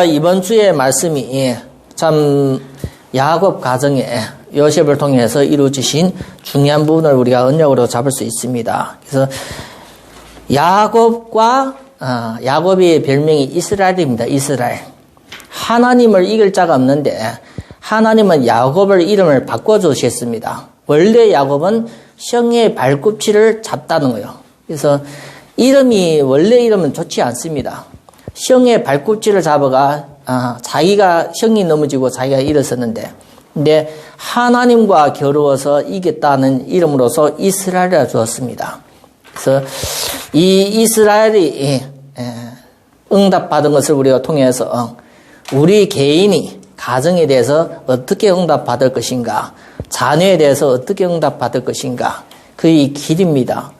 이번 주의 말씀이 참 야곱 가정에 요셉을 통해서 이루어지신 중요한 부분을 우리가 언약으로 잡을 수 있습니다. 그래서 야곱의 별명이 이스라엘입니다. 이스라엘. 하나님을 이길 자가 없는데 하나님은 야곱을 이름을 바꿔주셨습니다. 원래 야곱은 성의 발꿈치를 잡다는 거예요. 그래서 원래 이름은 좋지 않습니다. 성의 발꿈치를 잡아가 자기가 성이 넘어지고 자기가 일어섰는데, 근데 하나님과 겨루어서 이겼다는 이름으로서 이스라엘이라 주었습니다. 그래서 이 이스라엘이 응답받은 것을 우리가 통해서 우리 개인이 가정에 대해서 어떻게 응답받을 것인가, 자녀에 대해서 어떻게 응답받을 것인가, 그의 길입니다.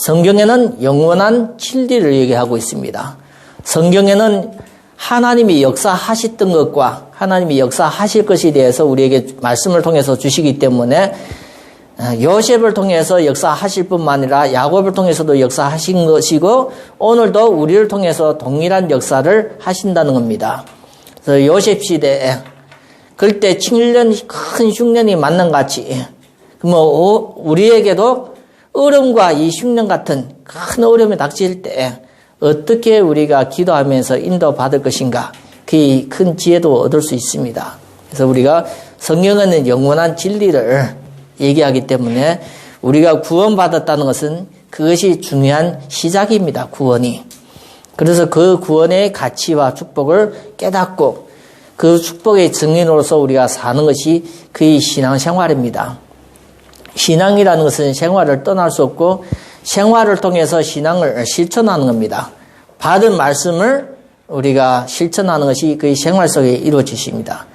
성경에는 영원한 진리를 얘기하고 있습니다. 성경에는 하나님이 역사하셨던 것과 하나님이 역사하실 것에 대해서 우리에게 말씀을 통해서 주시기 때문에 요셉을 통해서 역사하실 뿐만 아니라 야곱을 통해서도 역사하신 것이고 오늘도 우리를 통해서 동일한 역사를 하신다는 겁니다. 그래서 요셉 시대에 그때 7년 큰 흉년이 만난같이 우리에게도 어려움과 이 흉년 같은 큰 어려움이 닥칠 때 어떻게 우리가 기도하면서 인도받을 것인가, 그 큰 지혜도 얻을 수 있습니다. 그래서 우리가 성경에는 영원한 진리를 얘기하기 때문에 우리가 구원받았다는 것은 그것이 중요한 시작입니다. 구원이. 그래서 그 구원의 가치와 축복을 깨닫고 그 축복의 증인으로서 우리가 사는 것이 그의 신앙생활입니다. 신앙이라는 것은 생활을 떠날 수 없고 생활을 통해서 신앙을 실천하는 겁니다. 받은 말씀을 우리가 실천하는 것이 그의 생활 속에 이루어지십니다.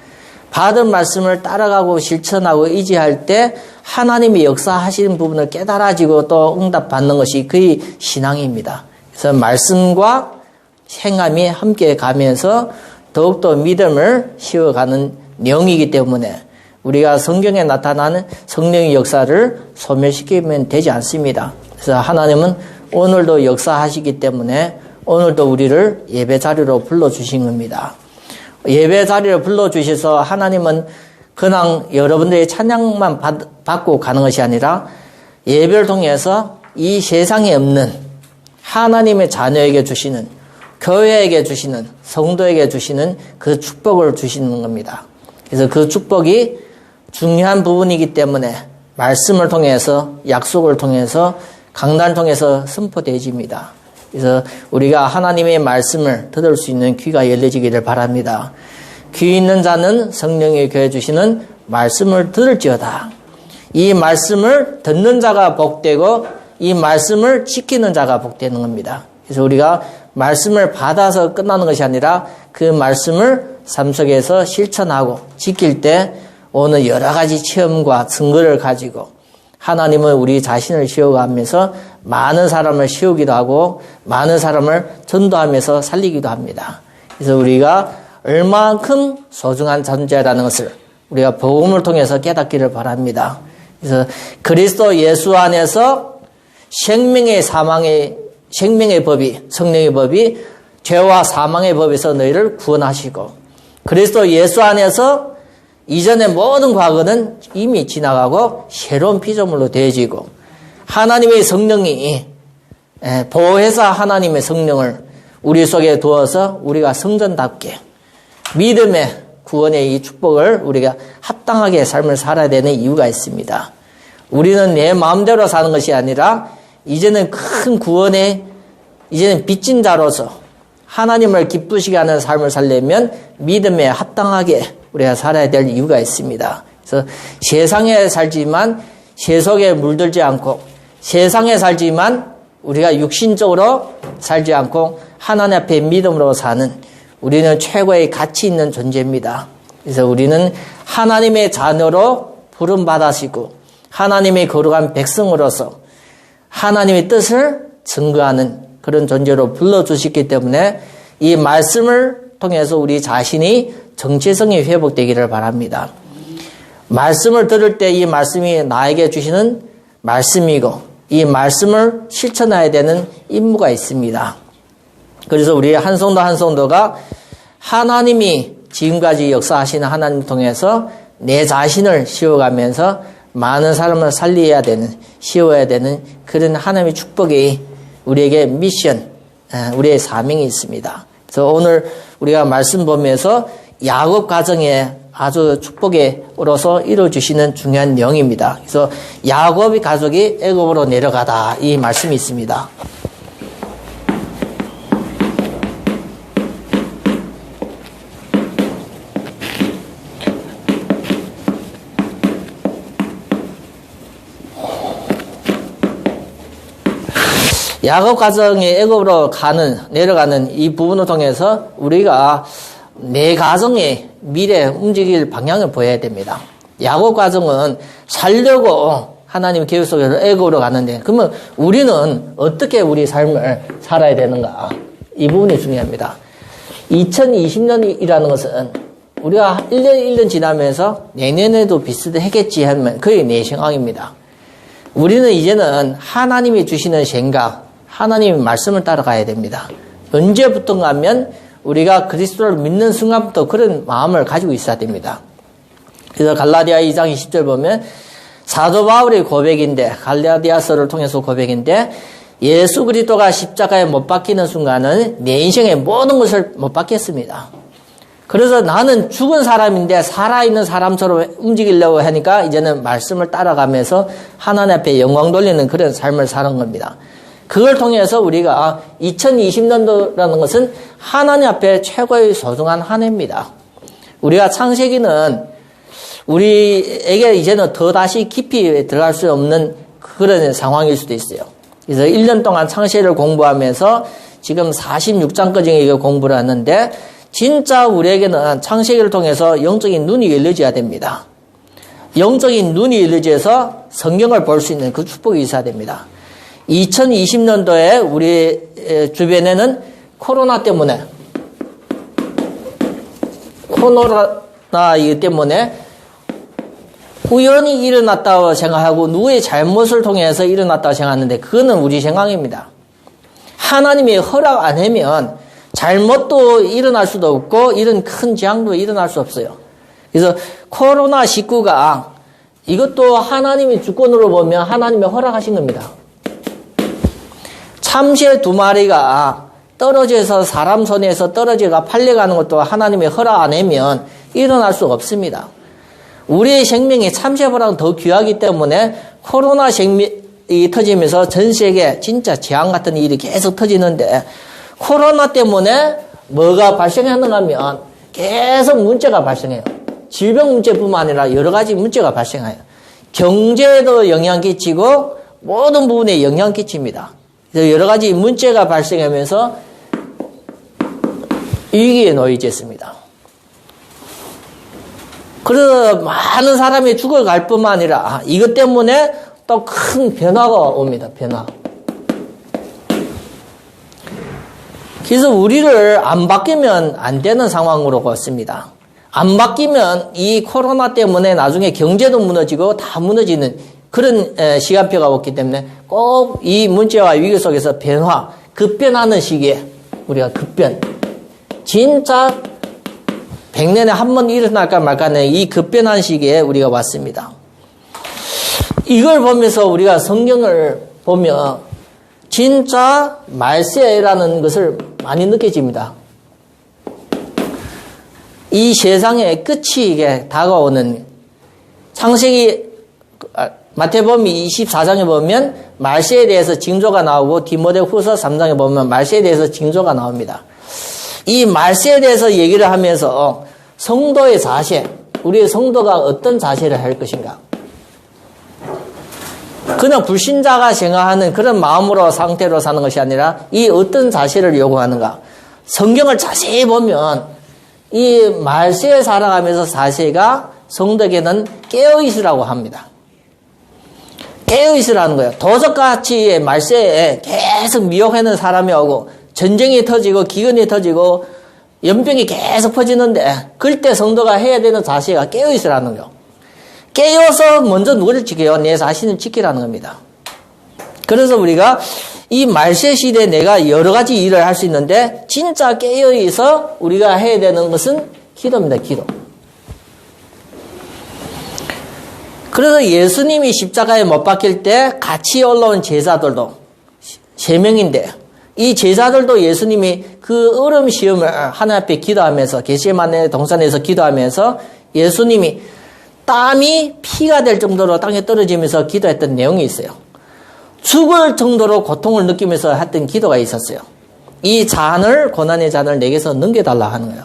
받은 말씀을 따라가고 실천하고 의지할 때 하나님이 역사하시는 부분을 깨달아지고 또 응답받는 것이 그의 신앙입니다. 그래서 말씀과 행함이 함께 가면서 더욱더 믿음을 씌워가는 내용이기 때문에 우리가 성경에 나타나는 성령의 역사를 소멸시키면 되지 않습니다. 그래서 하나님은 오늘도 역사하시기 때문에 오늘도 우리를 예배 자리로 불러주신 겁니다. 예배 자리로 불러주셔서 하나님은 그냥 여러분들의 찬양만 받고 가는 것이 아니라 예배를 통해서 이 세상에 없는 하나님의 자녀에게 주시는, 교회에게 주시는, 성도에게 주시는 그 축복을 주시는 겁니다. 그래서 그 축복이 중요한 부분이기 때문에 말씀을 통해서, 약속을 통해서, 강단을 통해서 선포되어집니다. 그래서 우리가 하나님의 말씀을 들을 수 있는 귀가 열려지기를 바랍니다. 귀 있는 자는 성령이 교회 주시는 말씀을 들을지어다. 이 말씀을 듣는 자가 복되고 이 말씀을 지키는 자가 복되는 겁니다. 그래서 우리가 말씀을 받아서 끝나는 것이 아니라 그 말씀을 삶 속에서 실천하고 지킬 때 오는 여러 가지 체험과 증거를 가지고 하나님은 우리 자신을 세워가면서 많은 사람을 세우기도 하고 많은 사람을 전도하면서 살리기도 합니다. 그래서 우리가 얼마만큼 소중한 존재라는 것을 우리가 복음을 통해서 깨닫기를 바랍니다. 그래서 그리스도 예수 안에서 생명의 법이, 성령의 법이 죄와 사망의 법에서 너희를 구원하시고 그리스도 예수 안에서 이전의 모든 과거는 이미 지나가고 새로운 피조물로 되어지고 하나님의 성령이 보혜사 하나님의 성령을 우리 속에 두어서 우리가 성전답게 믿음의 구원의 이 축복을 우리가 합당하게 삶을 살아야 되는 이유가 있습니다. 우리는 내 마음대로 사는 것이 아니라 이제는 큰 구원의 이제는 빚진 자로서 하나님을 기쁘시게 하는 삶을 살려면 믿음에 합당하게 우리가 살아야 될 이유가 있습니다. 그래서 세상에 살지만 세속에 물들지 않고 세상에 살지만 우리가 육신적으로 살지 않고 하나님 앞에 믿음으로 사는 우리는 최고의 가치 있는 존재입니다. 그래서 우리는 하나님의 자녀로 부름받으시고 하나님의 거룩한 백성으로서 하나님의 뜻을 증거하는 그런 존재로 불러주셨기 때문에 이 말씀을 통해서 우리 자신이 정체성이 회복되기를 바랍니다. 말씀을 들을 때 이 말씀이 나에게 주시는 말씀이고 이 말씀을 실천해야 되는 임무가 있습니다. 그래서 우리 한 성도 한 성도가 하나님이 지금까지 역사하시는 하나님 통해서 내 자신을 씌워가면서 많은 사람을 살려야 되는, 씌워야 되는 그런 하나님의 축복이 우리에게 미션, 우리의 사명이 있습니다. 그래서 오늘 우리가 말씀 보면서 야곱 가정에 아주 축복으로서 이루어주시는 중요한 내용입니다. 그래서 야곱의 가족이 애굽으로 내려가다 이 말씀이 있습니다. 야곱 가정이 애굽으로 내려가는 이 부분을 통해서 우리가 내 가정의 미래 움직일 방향을 보여야 됩니다. 야곱 가정은 살려고 하나님의 계획 속에서 애굽으로 가는데, 그러면 우리는 어떻게 우리 삶을 살아야 되는가? 이 부분이 중요합니다. 2020년이라는 것은 우리가 1년 지나면서 내년에도 비슷하겠지 하면 그게 내 생각입니다. 우리는 이제는 하나님이 주시는 생각, 하나님의 말씀을 따라가야 됩니다. 언제부턴가 하면 우리가 그리스도를 믿는 순간부터 그런 마음을 가지고 있어야 됩니다. 그래서 갈라디아 2장 20절 보면 사도 바울의 고백인데, 갈라디아서를 통해서 고백인데, 예수 그리스도가 십자가에 못 박히는 순간은 내 인생의 모든 것을 못 박혔습니다. 그래서 나는 죽은 사람인데 살아있는 사람처럼 움직이려고 하니까 이제는 말씀을 따라가면서 하나님 앞에 영광 돌리는 그런 삶을 사는 겁니다. 그걸 통해서 우리가 2020년도라는 것은 하나님 앞에 최고의 소중한 한 해입니다. 우리가 창세기는 우리에게 이제는 더 다시 깊이 들어갈 수 없는 그런 상황일 수도 있어요. 그래서 1년 동안 창세기를 공부하면서 지금 46장까지 공부를 하는데, 진짜 우리에게는 창세기를 통해서 영적인 눈이 열려져야 됩니다. 영적인 눈이 열려져서 성경을 볼 수 있는 그 축복이 있어야 됩니다. 2020년도에 우리 주변에는 코로나 때문에 우연히 일어났다고 생각하고 누구의 잘못을 통해서 일어났다고 생각하는데, 그거는 우리 생각입니다. 하나님이 허락 안 하면 잘못도 일어날 수도 없고 이런 큰 재앙도 일어날 수 없어요. 그래서 코로나19가 이것도 하나님의 주권으로 보면 하나님이 허락하신 겁니다. 참새 2마리가 떨어져서 사람 손에서 떨어져가 팔려가는 것도 하나님이 허락 안 하면 일어날 수가 없습니다. 우리의 생명이 참새보다 더 귀하기 때문에 코로나 생명이 터지면서 전 세계 진짜 재앙 같은 일이 계속 터지는데, 코로나 때문에 뭐가 발생하는가 하면 계속 문제가 발생해요. 질병 문제뿐만 아니라 여러 가지 문제가 발생해요. 경제에도 영향 끼치고 모든 부분에 영향 끼칩니다. 그래서 여러 가지 문제가 발생하면서 위기에 놓이겠습니다. 그래서 많은 사람이 죽어갈 뿐만 아니라 이것 때문에 또 큰 변화가 옵니다. 변화. 그래서 우리를 안 바뀌면 안 되는 상황으로 왔습니다. 안 바뀌면 이 코로나 때문에 나중에 경제도 무너지고 다 무너지는 그런 시간표가 왔기 때문에 꼭 이 문제와 위기 속에서 급변하는 시기에 우리가 진짜 100년에 한 번 일어날까 말까 하는 이 급변한 시기에 우리가 왔습니다. 이걸 보면서 우리가 성경을 보면 진짜 말세라는 것을 많이 느껴집니다. 이 세상의 끝이 이게 다가오는, 창세기 마태복음 24장에 보면 말세에 대해서 징조가 나오고 디모데후서 3장에 보면 말세에 대해서 징조가 나옵니다. 이 말세에 대해서 얘기를 하면서 성도의 자세, 우리의 성도가 어떤 자세를 할 것인가? 그냥 불신자가 생각하는 그런 마음으로 상태로 사는 것이 아니라 이 어떤 자세를 요구하는가? 성경을 자세히 보면 이 말세에 살아가면서 자세가 성도에게는 깨어있으라고 합니다. 깨어있으라는 거예요. 도적같이 말세에 계속 미혹하는 사람이 오고 전쟁이 터지고 기근이 터지고 연병이 계속 퍼지는데, 그때 성도가 해야 되는 자세가 깨어있으라는 거예요. 깨어서 먼저 누구를 지켜요? 내 자신을 지키라는 겁니다. 그래서 우리가 이 말세 시대에 내가 여러 가지 일을 할 수 있는데 진짜 깨어있어 우리가 해야 되는 것은 기도입니다. 기도. 그래서 예수님이 십자가에 못 박힐 때 같이 올라온 제자들도 3명인데 이 제자들도 예수님이 그 어려운 시험을 하나님 앞에 기도하면서 겟세마네 동산에서 기도하면서 예수님이 땀이 피가 될 정도로 땅에 떨어지면서 기도했던 내용이 있어요. 죽을 정도로 고통을 느끼면서 했던 기도가 있었어요. 이 잔을 고난의 잔을 내게서 넘겨달라 하는 거예요.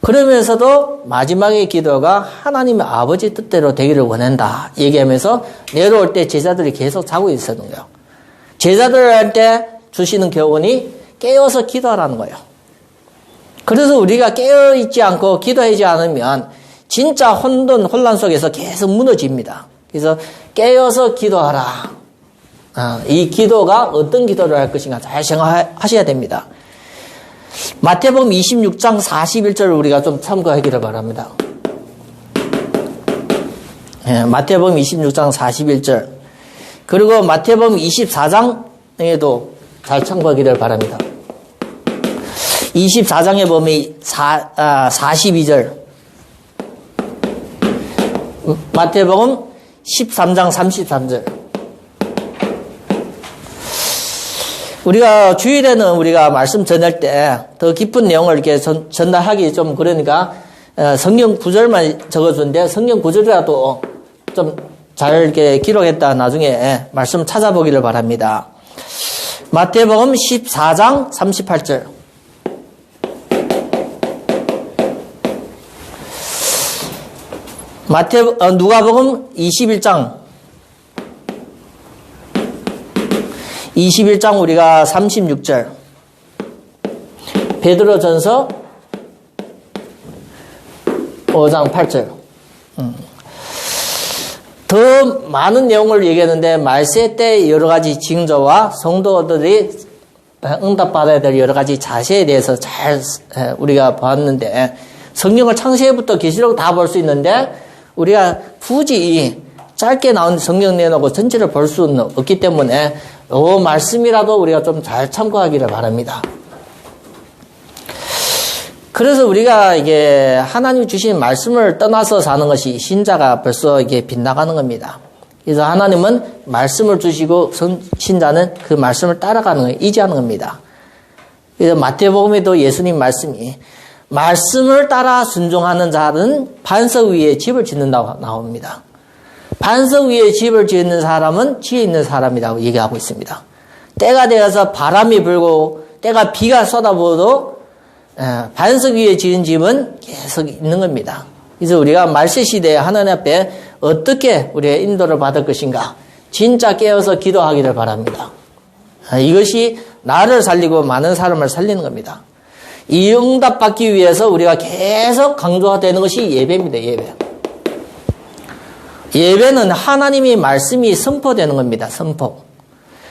그러면서도 마지막의 기도가 하나님의 아버지 뜻대로 되기를 원한다 얘기하면서 내려올 때 제자들이 계속 자고 있었는 거예요. 제자들한테 주시는 교훈이 깨어서 기도하라는 거예요. 그래서 우리가 깨어있지 않고 기도하지 않으면 진짜 혼란 속에서 계속 무너집니다. 그래서 깨어서 기도하라. 이 기도가 어떤 기도를 할 것인가 잘 생각하셔야 됩니다. 마태복음 26장 41절을 우리가 좀 참고하기를 바랍니다. 마태복음 26장 41절 그리고 마태복음 24장에도 잘 참고하기를 바랍니다. 24장에 보면 42절 마태복음 13장 33절 우리가 주일에는 우리가 말씀 전할 때 더 깊은 내용을 이렇게 전달하기 좀 그러니까 성경 구절만 적어주는데 성경 구절이라도 좀 잘 이렇게 기록했다 나중에 말씀 찾아보기를 바랍니다. 마태복음 14장 38절 누가복음 21장 우리가 36절 베드로전서 5장 8절 더 많은 내용을 얘기했는데 말세 때 여러 가지 징조와 성도들이 응답받아야 될 여러 가지 자세에 대해서 잘 우리가 봤는데 성경을 창세기부터 계시록 다 볼 수 있는데 우리가 굳이 짧게 나온 성경 내놓고 전체를 볼 수는 없기 때문에 이 말씀이라도 우리가 좀 잘 참고하기를 바랍니다. 그래서 우리가 이게 하나님 주신 말씀을 떠나서 사는 것이 신자가 벌써 이게 빗나가는 겁니다. 그래서 하나님은 말씀을 주시고 신자는 그 말씀을 따라가는 거예요. 의지하는 겁니다. 그래서 마태복음에도 예수님 말씀이 말씀을 따라 순종하는 자는 반석 위에 집을 짓는다고 나옵니다. 반석 위에 집을 짓는 사람은 지혜 있는 사람이라고 얘기하고 있습니다. 때가 되어서 바람이 불고 때가 비가 쏟아부어도 반석 위에 지은 집은 계속 있는 겁니다. 그래서 우리가 말세 시대에 하나님 앞에 어떻게 우리의 인도를 받을 것인가 진짜 깨어서 기도하기를 바랍니다. 이것이 나를 살리고 많은 사람을 살리는 겁니다. 이 응답 받기 위해서 우리가 계속 강조가 되는 것이 예배입니다. 예배. 예배는 하나님의 말씀이 선포되는 겁니다. 선포.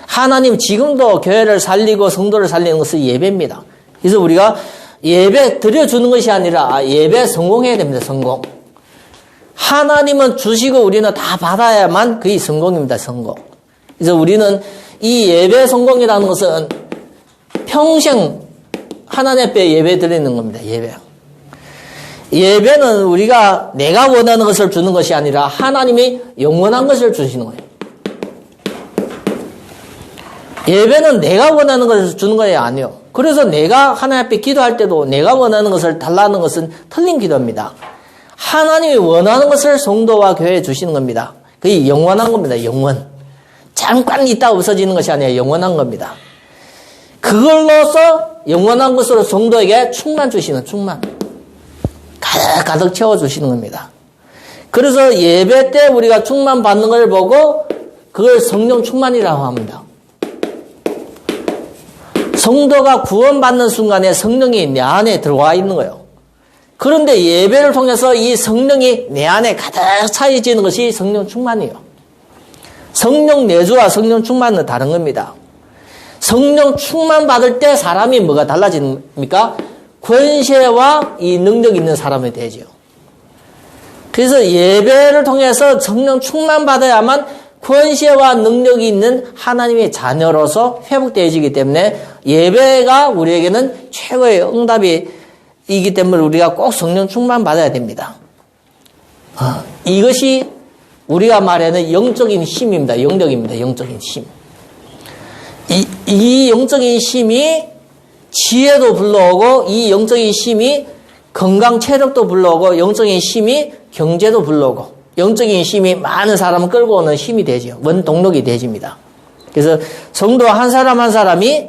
하나님 지금도 교회를 살리고 성도를 살리는 것은 예배입니다. 그래서 우리가 예배 드려주는 것이 아니라 예배 성공해야 됩니다. 성공. 하나님은 주시고 우리는 다 받아야만 그게 성공입니다. 성공. 그래서 우리는 이 예배 성공이라는 것은 평생 하나님 앞에 예배 드리는 겁니다. 예배. 예배는 우리가 내가 원하는 것을 주는 것이 아니라 하나님이 영원한 것을 주시는 거예요. 예배는 내가 원하는 것을 주는 것이 아니에요. 그래서 내가 하나님 앞에 기도할 때도 내가 원하는 것을 달라는 것은 틀린 기도입니다. 하나님이 원하는 것을 성도와 교회에 주시는 겁니다. 그게 영원한 겁니다. 영원. 잠깐 있다 없어지는 것이 아니라 영원한 겁니다. 그걸로서 영원한 것으로 성도에게 충만 주시는 충만. 가득 채워주시는 겁니다. 그래서 예배 때 우리가 충만 받는 걸 보고 그걸 성령 충만이라고 합니다. 성도가 구원받는 순간에 성령이 내 안에 들어와 있는 거예요. 그런데 예배를 통해서 이 성령이 내 안에 가득 차여지는 것이 성령 충만이에요. 성령 내주와 성령 충만은 다른 겁니다. 성령 충만 받을 때 사람이 뭐가 달라집니까? 권세와 이 능력 있는 사람이 되죠. 그래서 예배를 통해서 성령 충만 받아야만 권세와 능력이 있는 하나님의 자녀로서 회복되어지기 때문에 예배가 우리에게는 최고의 응답이기 때문에 우리가 꼭 성령 충만 받아야 됩니다. 이것이 우리가 말하는 영적인 힘입니다. 영적입니다. 영적인 힘. 이 영적인 힘이 지혜도 불러오고, 이 영적인 힘이 건강 체력도 불러오고, 영적인 힘이 경제도 불러오고, 영적인 힘이 많은 사람을 끌고 오는 힘이 되죠. 원동력이 되집니다. 그래서 성도 한 사람 한 사람이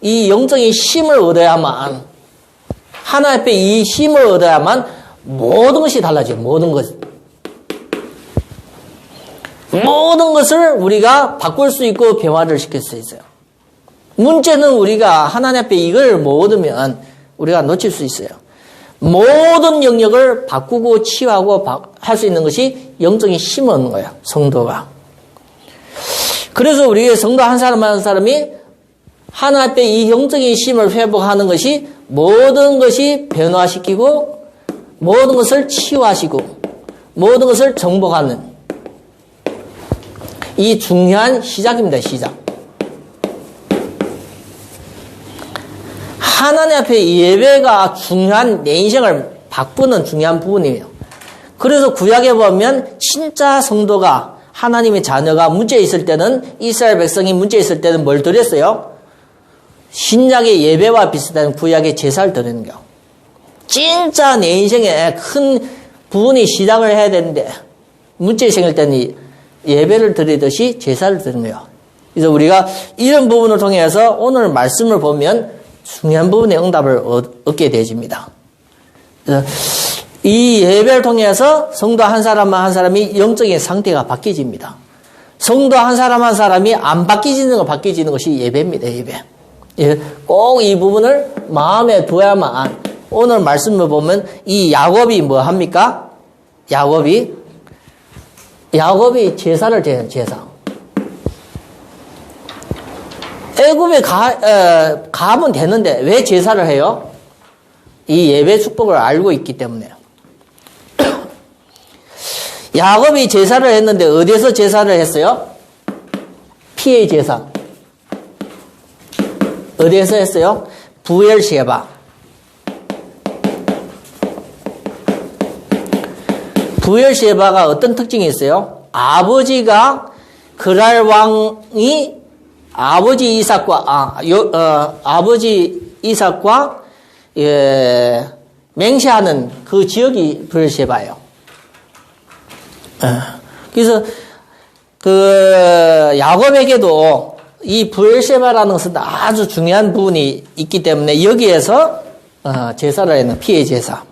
이 영적인 힘을 얻어야만, 하나님 앞에 이 힘을 얻어야만 모든 것이 달라져요. 모든 것. 모든 것을 우리가 바꿀 수 있고 변화를 시킬 수 있어요. 문제는 우리가 하나님 앞에 이걸 못 얻으면 우리가 놓칠 수 있어요. 모든 영역을 바꾸고 치유하고 할 수 있는 것이 영적인 힘을 얻는 거예요. 성도가. 그래서 우리 성도 한 사람 한 사람이 하나님 앞에 이 영적인 힘을 회복하는 것이 모든 것이 변화시키고 모든 것을 치유하시고 모든 것을 정복하는 이 중요한 시작입니다. 시작. 하나님 앞에 예배가 중요한 내 인생을 바꾸는 중요한 부분이에요. 그래서 구약에 보면 진짜 성도가 하나님의 자녀가 문제 있을 때는 이스라엘 백성이 문제 있을 때는 뭘 드렸어요? 신약의 예배와 비슷한 구약의 제사를 드리는 거예요. 진짜 내 인생에 큰 부분이 시작을 해야 되는데 문제 생길 때는 예배를 드리듯이 제사를 드리는 거예요. 그래서 우리가 이런 부분을 통해서 오늘 말씀을 보면 중요한 부분의 응답을 얻게 되집니다. 이 예배를 통해서 성도 한 사람 한 사람이 영적인 상태가 바뀌어집니다. 성도 한 사람이 안 바뀌어지는 것이 예배입니다. 예배. 꼭 이 부분을 마음에 두어야만 오늘 말씀을 보면 이 야곱이 뭐 합니까? 야곱이 제사를 드려요. 제사. 애굽에 가면 되는데 왜 제사를 해요? 이 예배 축복을 알고 있기 때문에요. 야곱이 제사를 했는데 어디에서 제사를 했어요? 피의 제사. 어디에서 했어요? 부엘셰바. 부엘셰바가 어떤 특징이 있어요? 아버지가 그랄 왕이 아버지 이삭과 맹세하는 그 지역이 부엘셰바예요. 그래서 그 야곱에게도 이 부엘셰바라는 것은 아주 중요한 부분이 있기 때문에 여기에서 제사를 했는 피의 제사.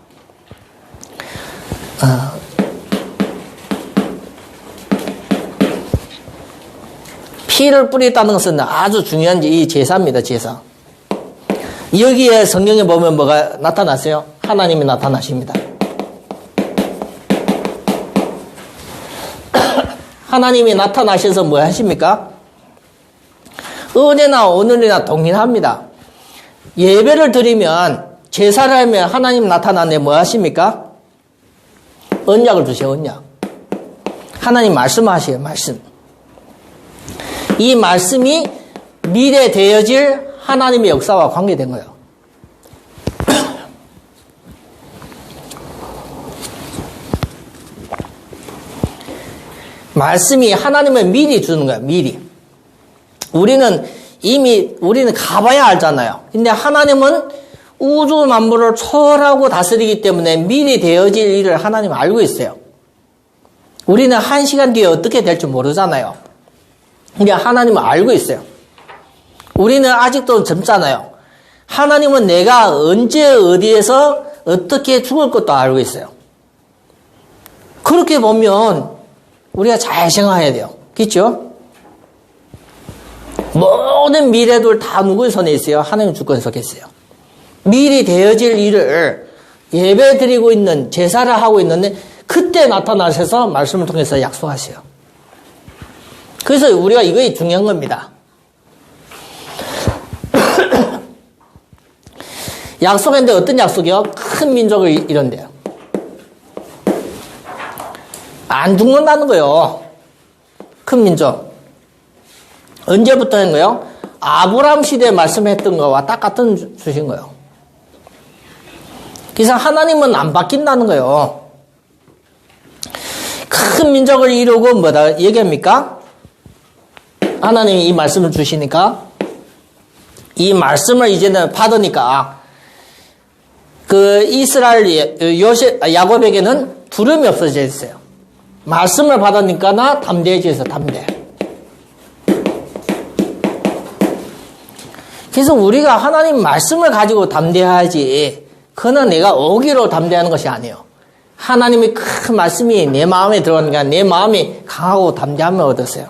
피를 뿌렸다는 것은 아주 중요한 이 제사입니다. 제사. 여기에 성경에 보면 뭐가 나타났어요? 하나님이 나타나십니다. 하나님이 나타나셔서 뭐 하십니까? 은혜나 오늘이나 동일합니다. 예배를 드리면 제사를 하면 하나님 나타나는데 뭐 하십니까? 언약을 주세요. 언약. 하나님 말씀하세요. 말씀. 이 말씀이 미래 되어질 하나님의 역사와 관계된 거예요. 말씀이 하나님을 미리 주는 거예요. 미리. 우리는 가봐야 알잖아요. 근데 하나님은 우주 만물을 초월하고 다스리기 때문에 미리 되어질 일을 하나님은 알고 있어요. 우리는 1시간 뒤에 어떻게 될지 모르잖아요. 근데 하나님은 알고 있어요. 우리는 아직도 젊잖아요. 하나님은 내가 언제 어디에서 어떻게 죽을 것도 알고 있어요. 그렇게 보면 우리가 잘 생각해야 돼요. 그렇죠? 모든 미래들 다 누구의 손에 있어요? 하나님 주권 속에 있어요. 미리 되어질 일을 예배 드리고 있는, 제사를 하고 있는데 그때 나타나셔서 말씀을 통해서 약속하세요. 그래서 우리가 이거이 중요한 겁니다. 약속했는데 어떤 약속이요? 큰 민족을 이룬대요. 안 죽는다는 거예요. 큰 민족. 언제부터 한 거예요? 아브라함 시대에 말씀했던 거와 똑같은 수신 거예요. 그래서 하나님은 안 바뀐다는 거예요. 큰 민족을 이루고 뭐다 얘기합니까? 하나님이 이 말씀을 주시니까 이 말씀을 이제는 받으니까 그 이스라엘 야곱에게는 두려움이 없어져 있어요. 말씀을 받으니까 나 담대해져서 담대. 그래서 우리가 하나님 말씀을 가지고 담대해야지. 그는 내가 오기로 담대하는 것이 아니에요. 하나님의 큰 말씀이 내 마음에 들어가니까 내 마음이 강하고 담대함을 얻었어요.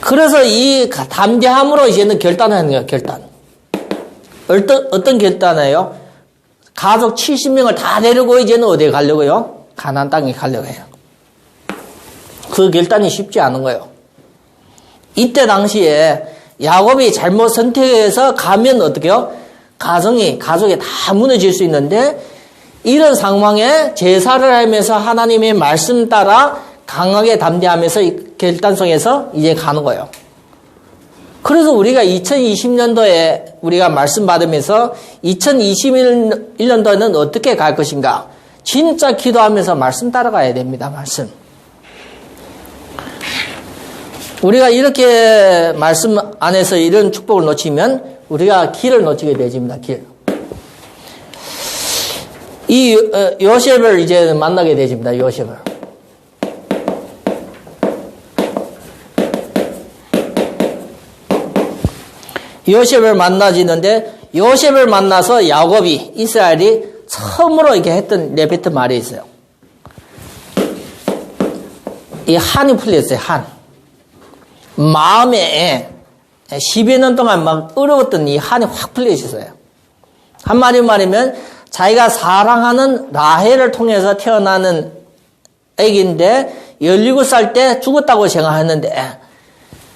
그래서 이 담대함으로 이제는 결단하는 거예요. 결단. 어떤 결단이에요? 가족 70명을 다 데리고 이제는 어디에 가려고요? 가나안 땅에 가려고 해요. 그 결단이 쉽지 않은 거예요. 이때 당시에 야곱이 잘못 선택해서 가면 어떻게 해요? 가족이 다 무너질 수 있는데 이런 상황에 제사를 하면서 하나님의 말씀 따라 강하게 담대하면서 결단성에서 이제 가는 거예요. 그래서 우리가 2020년도에 우리가 말씀 받으면서 2021년도에는 어떻게 갈 것인가? 진짜 기도하면서 말씀 따라가야 됩니다. 말씀. 우리가 이렇게 말씀 안에서 이런 축복을 놓치면 우리가 길을 놓치게 되집니다. 길. 이 요셉을 이제 만나게 되집니다. 요셉을. 요셉을 만나지는데 요셉을 만나서 야곱이 이스라엘이 처음으로 이렇게 했던 내뱉은 말이 있어요. 이 한이 풀렸어요. 한. 마음에 10여 년 동안 막 어려웠던 이 한이 확 풀려있었어요. 한마디로 말하면 자기가 사랑하는 라헬을 통해서 태어나는 애기인데 17살 때 죽었다고 생각했는데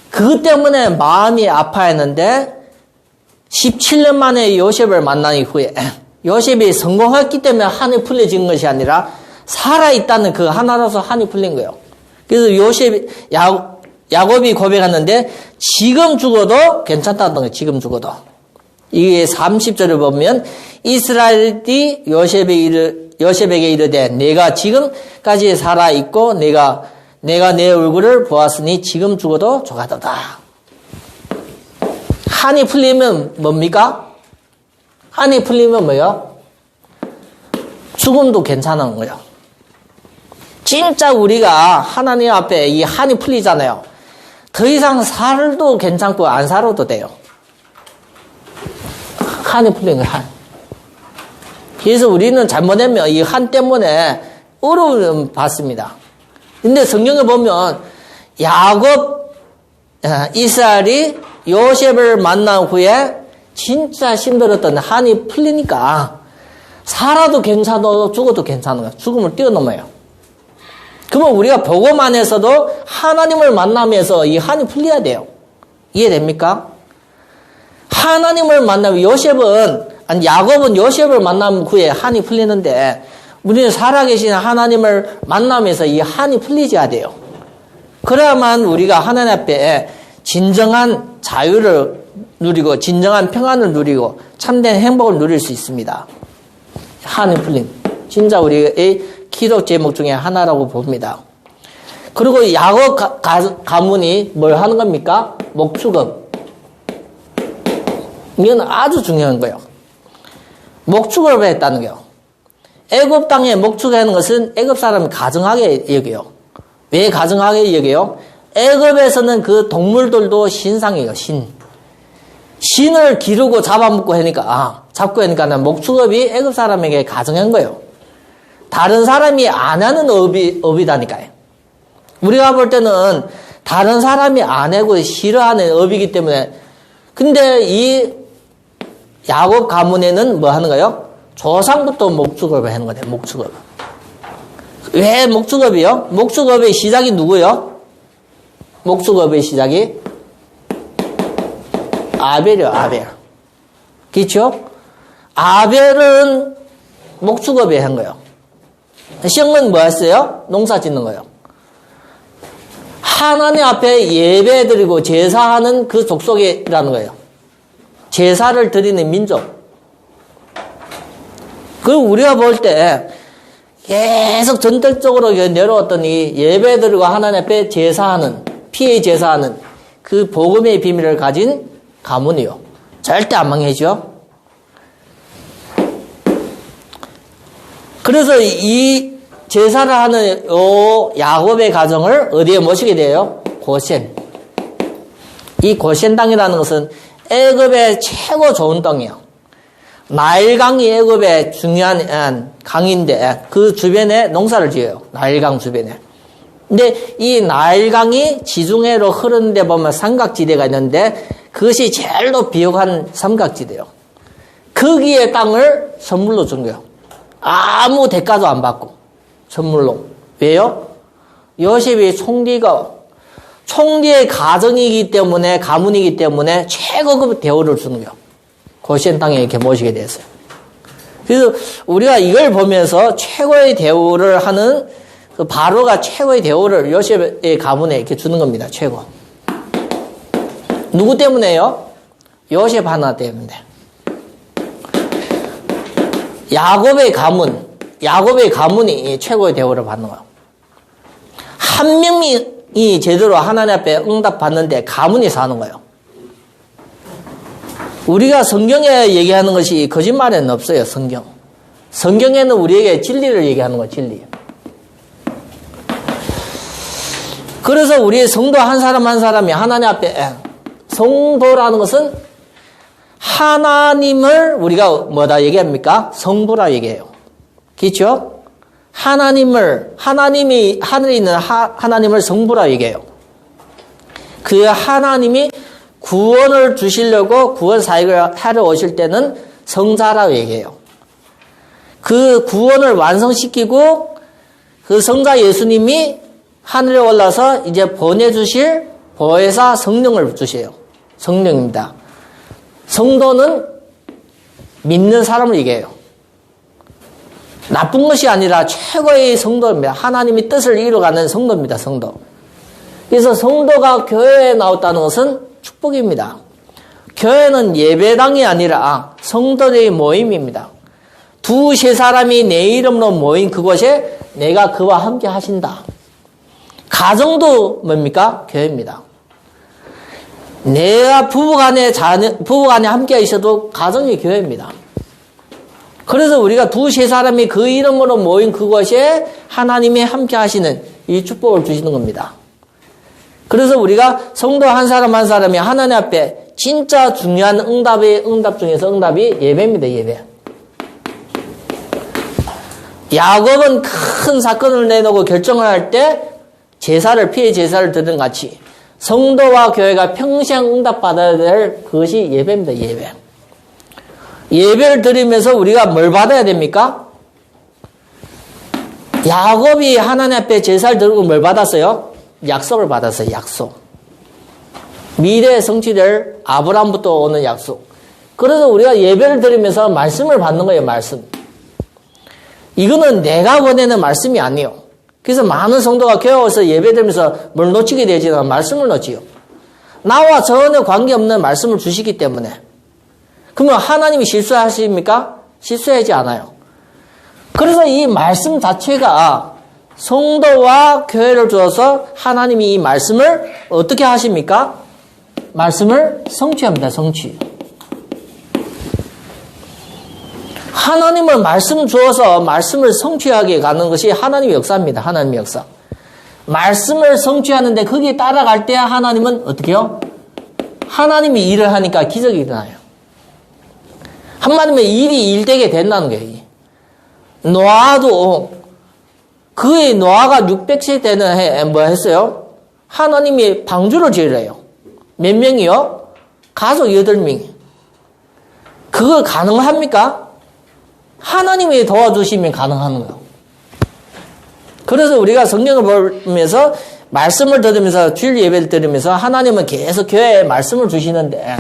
그것 때문에 마음이 아파했는데 17년 만에 요셉을 만난 이후에 요셉이 성공했기 때문에 한이 풀려진 것이 아니라 살아있다는 그 하나로서 한이 풀린 거예요. 그래서 야곱이 고백하는데 지금 죽어도 괜찮다는 거예요. 지금 죽어도. 이게 30절을 보면 이스라엘이 요셉에게 이르되 내가 지금까지 살아있고 내가 내 얼굴을 보았으니 지금 죽어도 좋아하도다. 한이 풀리면 뭡니까? 한이 풀리면 뭐예요? 죽음도 괜찮은 거예요. 진짜 우리가 하나님 앞에 이 한이 풀리잖아요. 더 이상 살도 괜찮고 안 살아도 돼요. 한이 풀린 거예요. 한. 그래서 우리는 잘못하면 이 한 때문에 어려움을 받습니다. 근데 성경에 보면 야곱, 이스라엘이 요셉을 만난 후에 진짜 힘들었던 한이 풀리니까 살아도 괜찮아도 죽어도 괜찮은 거예요. 죽음을 뛰어넘어요. 그러면 우리가 보고만 해서도 하나님을 만나면서 이 한이 풀려야 돼요. 이해됩니까? 하나님을 만나면 야곱은 요셉을 만난 후에 한이 풀리는데 우리는 살아계신 하나님을 만나면서 이 한이 풀리져야 돼요. 그래야만 우리가 하나님 앞에 진정한 자유를 누리고 진정한 평안을 누리고 참된 행복을 누릴 수 있습니다. 한이 풀림. 진짜 우리의 기도 제목 중에 하나라고 봅니다. 그리고 야곱 가문이 뭘 하는 겁니까? 목축업. 이건 아주 중요한 거예요. 목축업을 했다는 거예요. 애굽 땅에 목축하는 것은 애굽 사람이 가증하게 여겨요. 왜 가증하게 여겨요? 애굽에서는 그 동물들도 신상이에요. 신을 기르고 잡아먹고 하니까 목축업이 애굽 사람에게 가증한 거예요. 다른 사람이 안 하는 업이다니까요. 우리가 볼 때는 다른 사람이 안 하고 싫어하는 업이기 때문에 근데 이 야곱 가문에는 뭐 하는 거예요? 조상부터 목축업을 하는 거예요. 목축업. 왜 목축업이요? 목축업의 시작이 누구요? 목축업의 시작이 아벨이요. 아벨. 그렇죠? 아벨은 목축업에 한 거예요. 시험은 뭐 했어요? 농사 짓는 거예요. 하나님 앞에 예배드리고 제사하는 그 족속이라는 거예요. 제사를 드리는 민족. 그 우리가 볼 때 계속 전통적으로 내려왔던 이 예배드리고 하나님 앞에 제사하는, 피해 제사하는 그 복음의 비밀을 가진 가문이요. 절대 안 망해죠. 그래서 이 제사를 하는 야곱의 가정을 어디에 모시게 돼요? 고센. 이 고센 땅이라는 것은 애굽의 최고 좋은 땅이에요. 나일강이 애굽의 중요한 강인데 그 주변에 농사를 지어요. 나일강 주변에. 근데 이 나일강이 지중해로 흐르는 데 보면 삼각지대가 있는데 그것이 제일로 비옥한 삼각지대예요. 거기에 땅을 선물로 준 거예요. 아무 대가도 안 받고 선물로. 왜요? 요셉이 총리의 가정이기 때문에, 가문이기 때문에 최고급 대우를 주는 거예요. 고센 땅에 이렇게 모시게 됐어요. 그래서 우리가 이걸 보면서 최고의 대우를 하는 그 바로가 최고의 대우를 요셉의 가문에 이렇게 주는 겁니다. 최고. 누구 때문에요? 요셉 하나 때문에. 야곱의 가문이 최고의 대우를 받는 거예요. 한 명이 제대로 하나님 앞에 응답받는데 가문이 사는 거예요. 우리가 성경에 얘기하는 것이 거짓말에는 없어요. 성경에는 우리에게 진리를 얘기하는 거예요. 진리. 그래서 우리 성도 한 사람 한 사람이 하나님 앞에, 성도라는 것은 하나님을 우리가 뭐다 얘기합니까? 성부라 얘기해요. 그렇죠? 하나님이 하늘에 있는 하나님을 성부라 얘기해요. 그 하나님이 구원을 주시려고 구원 사역을 하러 오실 때는 성자라고 얘기해요. 그 구원을 완성시키고 그 성자 예수님이 하늘에 올라서 이제 보내주실 보혜사 성령을 주세요. 성령입니다. 성도는 믿는 사람을 얘기해요. 나쁜 것이 아니라 최고의 성도입니다. 하나님의 뜻을 이루어가는 성도입니다. 성도. 그래서 성도가 교회에 나왔다는 것은 축복입니다. 교회는 예배당이 아니라 성도들의 모임입니다. 두세 사람이 내 이름으로 모인 그곳에 내가 그와 함께 하신다. 가정도 뭡니까? 교회입니다. 내가 부부간에 함께 있어도 가정이 교회입니다. 그래서 우리가 두세 사람이 그 이름으로 모인 그곳에 하나님이 함께 하시는 이 축복을 주시는 겁니다. 그래서 우리가 성도 한 사람 한 사람이 하나님 앞에 진짜 중요한 응답 중에서 응답이 예배입니다. 예배. 야곱은 큰 사건을 내놓고 결정을 할 때 피해 제사를 드린 같이 성도와 교회가 평생 응답받아야 될 그것이 예배입니다. 예배. 예배를 드리면서 우리가 뭘 받아야 됩니까? 야곱이 하나님 앞에 제사를 드리고 뭘 받았어요? 약속을 받았어요. 약속. 미래에 성취될 아브라함부터 오는 약속. 그래서 우리가 예배를 드리면서 말씀을 받는 거예요. 말씀. 이거는 내가 보내는 말씀이 아니에요. 그래서 많은 성도가 교회 와서 예배 드리면서 뭘 놓치게 되지만 말씀을 놓지요. 나와 전혀 관계없는 말씀을 주시기 때문에. 그러면 하나님이 실수하십니까? 실수하지 않아요. 그래서 이 말씀 자체가 성도와 교회를 주어서 하나님이 이 말씀을 어떻게 하십니까? 말씀을 성취합니다. 성취. 하나님을 말씀 주어서 말씀을 성취하게 가는 것이 하나님의 역사입니다. 하나님의 역사. 말씀을 성취하는데 거기에 따라갈 때 하나님은 어떻게 해요? 하나님이 일을 하니까 기적이 일어나요. 한마디면 일이 일되게 된다는 거예요. 노아도 그의 노아가 600세 되는 해에 뭐 했어요? 하나님이 방주를 지으래요. 몇 명이요? 가족 8명이. 그거 가능합니까? 하나님이 도와주시면 가능한 거예요. 그래서 우리가 성경을 보면서 말씀을 들으면서 주일 예배를 들으면서 하나님은 계속 교회에 말씀을 주시는데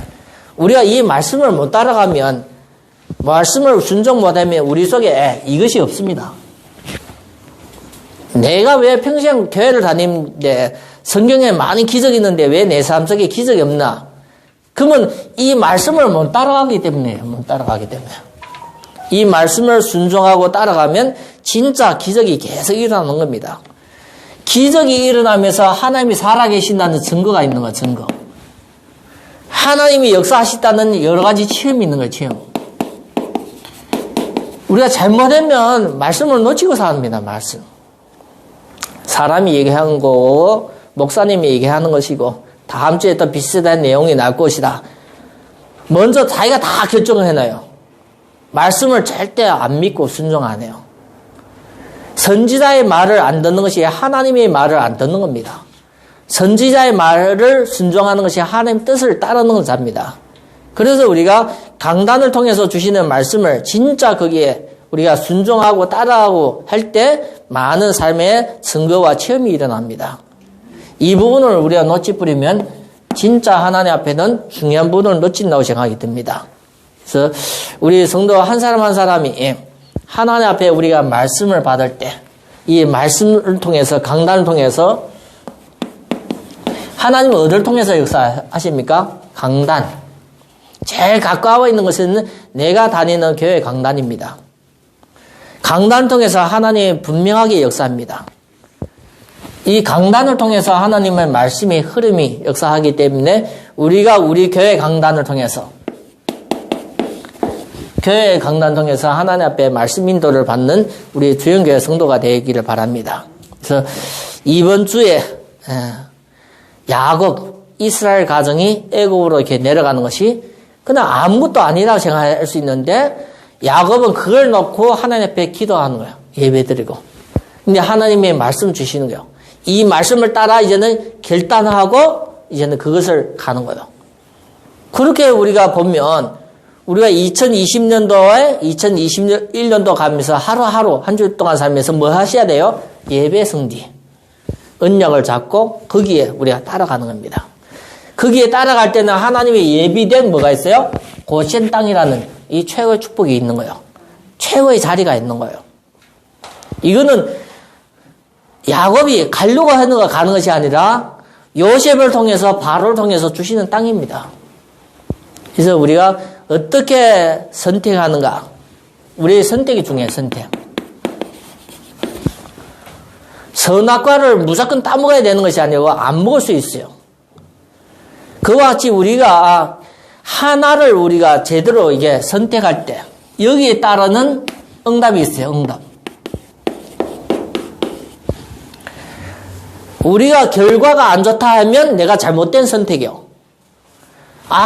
우리가 이 말씀을 못 따라가면 말씀을 순종 못하면 우리 속에 이것이 없습니다. 내가 왜 평생 교회를 다니는데 성경에 많은 기적이 있는데 왜 내 삶 속에 기적이 없나? 그러면 이 말씀을 못 따라가기 때문이에요. 못 따라가기 때문에. 이 말씀을 순종하고 따라가면 진짜 기적이 계속 일어나는 겁니다. 기적이 일어나면서 하나님이 살아계신다는 증거가 있는 거예요. 증거. 하나님이 역사하시다는 여러 가지 체험이 있는 거예요. 체험. 우리가 잘못하면 말씀을 놓치고 삽니다. 말씀. 사람이 얘기하는 거, 목사님이 얘기하는 것이고 다음 주에 또 비슷한 내용이 나올 것이다. 먼저 자기가 다 결정을 해놔요. 말씀을 절대 안 믿고 순종 안 해요. 선지자의 말을 안 듣는 것이 하나님의 말을 안 듣는 겁니다. 선지자의 말을 순종하는 것이 하나님의 뜻을 따르는 것입니다. 그래서 우리가 강단을 통해서 주시는 말씀을 진짜 거기에 우리가 순종하고 따라하고 할 때 많은 삶의 증거와 체험이 일어납니다. 이 부분을 우리가 놓치 뿌리면 진짜 하나님 앞에는 중요한 부분을 놓친다고 생각이 듭니다. 그래서 우리 성도 한 사람 한 사람이 하나님 앞에 우리가 말씀을 받을 때 이 말씀을 통해서 강단을 통해서 하나님은 어디를 통해서 역사하십니까? 강단. 제일 가까워 있는 것은 내가 다니는 교회 강단입니다. 강단을 통해서 하나님이 분명하게 역사합니다. 이 강단을 통해서 하나님의 말씀의 흐름이 역사하기 때문에 우리가 우리 교회 강단을 통해서 교회 강단 통해서 하나님 앞에 말씀 인도를 받는 우리 주영교회 성도가 되기를 바랍니다. 그래서 이번 주에 야곱 이스라엘 가정이 애굽으로 이렇게 내려가는 것이 그냥 아무것도 아니라고 생각할 수 있는데 야곱은 그걸 놓고 하나님 앞에 기도하는 거예요. 예배드리고. 근데 하나님의 말씀 주시는 거예요. 이 말씀을 따라 이제는 결단하고 이제는 그것을 가는 거예요. 그렇게 우리가 보면 우리가 2020년도에 2021년도 가면서 하루하루 한 주 동안 살면서 뭐 하셔야 돼요? 예배 성지. 언약을 잡고 거기에 우리가 따라가는 겁니다. 거기에 따라갈 때는 하나님의 예비된 뭐가 있어요? 고센 땅이라는 이 최고의 축복이 있는 거예요. 최고의 자리가 있는 거예요. 이거는 야곱이 가려고 하는 거 가는 것이 아니라 요셉을 통해서 바로를 통해서 주시는 땅입니다. 그래서 우리가 어떻게 선택하는가? 우리의 선택이 중요해요. 선택. 선악과를 무조건 따먹어야 되는 것이 아니고 안 먹을 수 있어요. 그와 같이 우리가 하나를 우리가 제대로 이게 선택할 때 여기에 따르는 응답이 있어요. 응답. 우리가 결과가 안 좋다 하면 내가 잘못된 선택이요.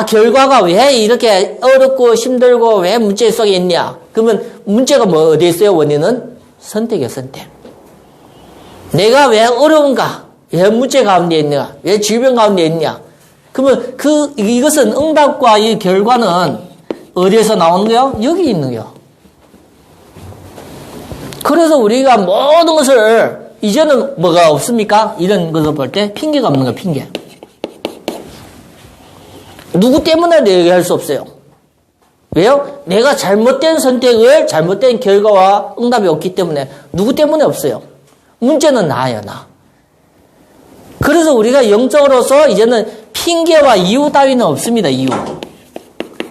결과가 왜 이렇게 어렵고 힘들고 왜 문제 속에 있냐? 그러면 문제가 뭐 어디에 있어요? 원인은 선택이에요. 선택. 내가 왜 어려운가? 왜 문제 가운데 있냐? 왜 질병 가운데 있냐? 그러면 이것은 응답과 이 결과는 어디에서 나오는 거요? 여기 있는 거요. 그래서 우리가 모든 것을 이제는 뭐가 없습니까? 이런 것을 볼 때 핑계가 없는 거예요. 핑계. 누구 때문에 얘기할 수 없어요. 왜요? 내가 잘못된 선택을 잘못된 결과와 응답이 없기 때문에 누구 때문에 없어요. 문제는 나예요. 나. 그래서 우리가 영적으로서 이제는 핑계와 이유 따위는 없습니다. 이유.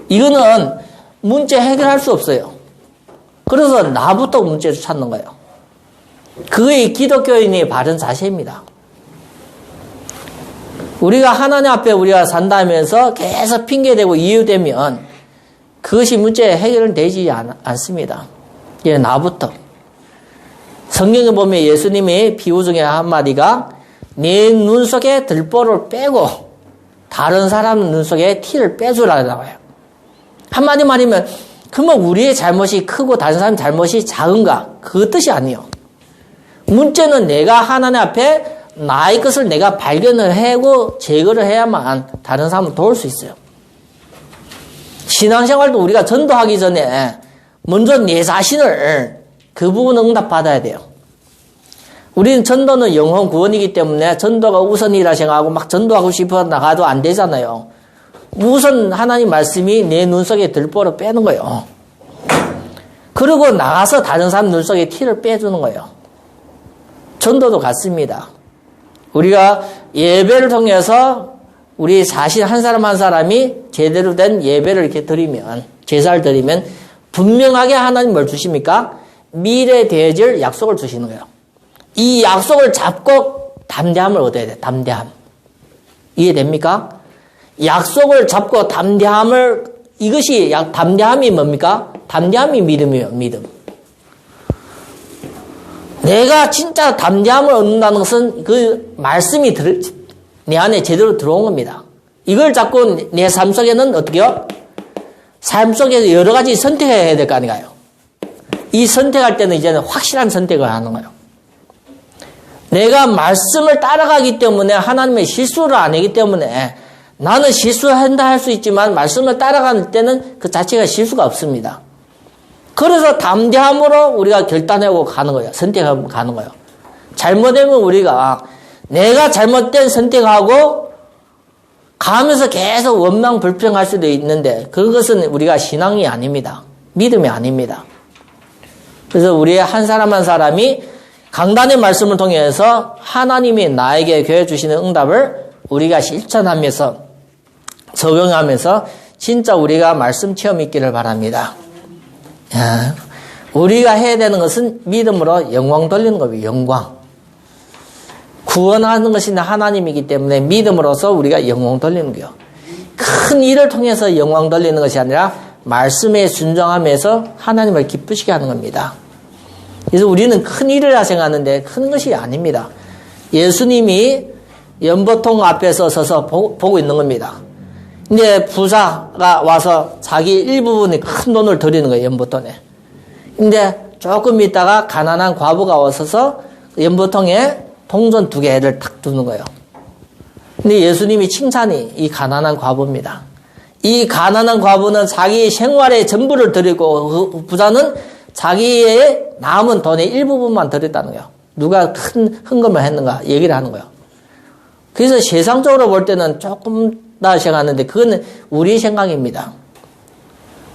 이거는 문제 해결할 수 없어요. 그래서 나부터 문제를 찾는 거예요. 그의 기독교인이 바른 자세입니다. 우리가 하나님 앞에 우리가 산다면서 계속 핑계대고 이유되면 그것이 문제 해결되지 않습니다. 예, 나부터. 성경에 보면 예수님의 비유 중에 한마디가 내 눈 속에 들보를 빼고 다른 사람 눈 속에 티를 빼주라고 해요. 한마디 말이면 그러면 우리의 잘못이 크고 다른 사람 잘못이 작은가? 그 뜻이 아니에요. 문제는 내가 하나님 앞에 나의 것을 내가 발견을 하고 제거를 해야만 다른 사람을 도울 수 있어요. 신앙생활도 우리가 전도하기 전에 먼저 내 자신을 그 부분 응답받아야 돼요. 우리는 전도는 영혼 구원이기 때문에 전도가 우선이라 생각하고 막 전도하고 싶어 나가도 안 되잖아요. 우선 하나님 말씀이 내 눈 속에 들보를 빼는 거예요. 그리고 나가서 다른 사람 눈 속에 티를 빼주는 거예요. 전도도 같습니다. 우리가 예배를 통해서 우리 자신 한 사람 한 사람이 제대로 된 예배를 이렇게 드리면, 제사를 드리면 분명하게 하나님 뭘 주십니까? 미래에 되어질 약속을 주시는 거예요. 이 약속을 잡고 담대함을 얻어야 돼요. 담대함. 이해됩니까? 약속을 잡고 담대함을, 이것이 담대함이 뭡니까? 담대함이 믿음이에요. 믿음. 내가 진짜 담대함을 얻는다는 것은 그 말씀이 내 안에 제대로 들어온 겁니다. 이걸 잡고 내 삶 속에는 어떻게요? 삶 속에서 여러 가지 선택해야 될 거 아닌가요? 이 선택할 때는 이제는 확실한 선택을 하는 거예요. 내가 말씀을 따라가기 때문에 하나님의 실수를 안 하기 때문에 나는 실수한다 할 수 있지만 말씀을 따라가는 때는 그 자체가 실수가 없습니다. 그래서 담대함으로 우리가 결단하고 가는 거예요. 선택하고 가는 거예요. 잘못되면 우리가 내가 잘못된 선택하고 가면서 계속 원망 불평할 수도 있는데 그것은 우리가 신앙이 아닙니다. 믿음이 아닙니다. 그래서 우리의 한 사람 한 사람이 강단의 말씀을 통해서 하나님이 나에게 교회 주시는 응답을 우리가 실천하면서 적용하면서 진짜 우리가 말씀 체험 있기를 바랍니다. 우리가 해야 되는 것은 믿음으로 영광 돌리는 겁니다. 영광. 구원하는 것이 하나님이기 때문에 믿음으로서 우리가 영광 돌리는 거예요. 큰 일을 통해서 영광 돌리는 것이 아니라 말씀에 순종하면서 하나님을 기쁘시게 하는 겁니다. 그래서 우리는 큰 일이라 생각하는데 큰 것이 아닙니다. 예수님이 연보통 앞에서 서서 보고 있는 겁니다. 이제 부자가 와서 자기 일부분의 큰 돈을 드리는 거예요. 연보통에. 근데 조금 있다가 가난한 과부가 와서서 연보통에 동전 2개를 탁 두는 거예요. 근데 예수님이 칭찬이 이 가난한 과부입니다. 이 가난한 과부는 자기 생활의 전부를 드리고 그 부자는 자기의 남은 돈의 일부분만 드렸다는 거예요. 누가 큰 헌금을 했는가 얘기를 하는 거예요. 그래서 세상적으로 볼 때는 조금 다 생각하는데 그건 우리 생각입니다.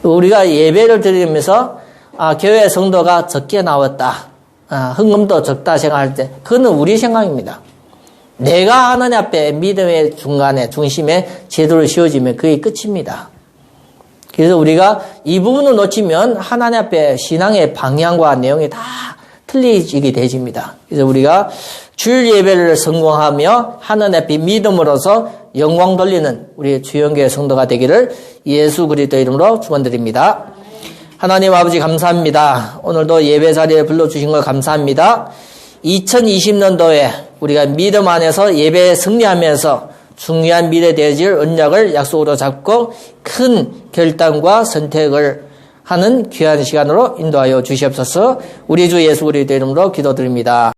우리가 예배를 드리면서 교회 성도가 적게 나왔다. 헌금도 적다 생각할 때 그건 우리 생각입니다. 내가 하나님 앞에 믿음의 중심에 제도를 씌워지면 그게 끝입니다. 그래서 우리가 이 부분을 놓치면 하나님 앞에 신앙의 방향과 내용이 다 틀리지게 되집니다. 그래서 우리가 주일 예배를 성공하며 하나님 앞에 믿음으로서 영광 돌리는 우리 주영교회 성도가 되기를 예수 그리스도 이름으로 축원드립니다. 하나님 아버지 감사합니다. 오늘도 예배 자리에 불러주신 걸 감사합니다. 2020년도에 우리가 믿음 안에서 예배에 승리하면서 중요한 미래 되어질 언약을 약속으로 잡고 큰 결단과 선택을 하는 귀한 시간으로 인도하여 주시옵소서. 우리 주 예수 그리스도 이름으로 기도드립니다.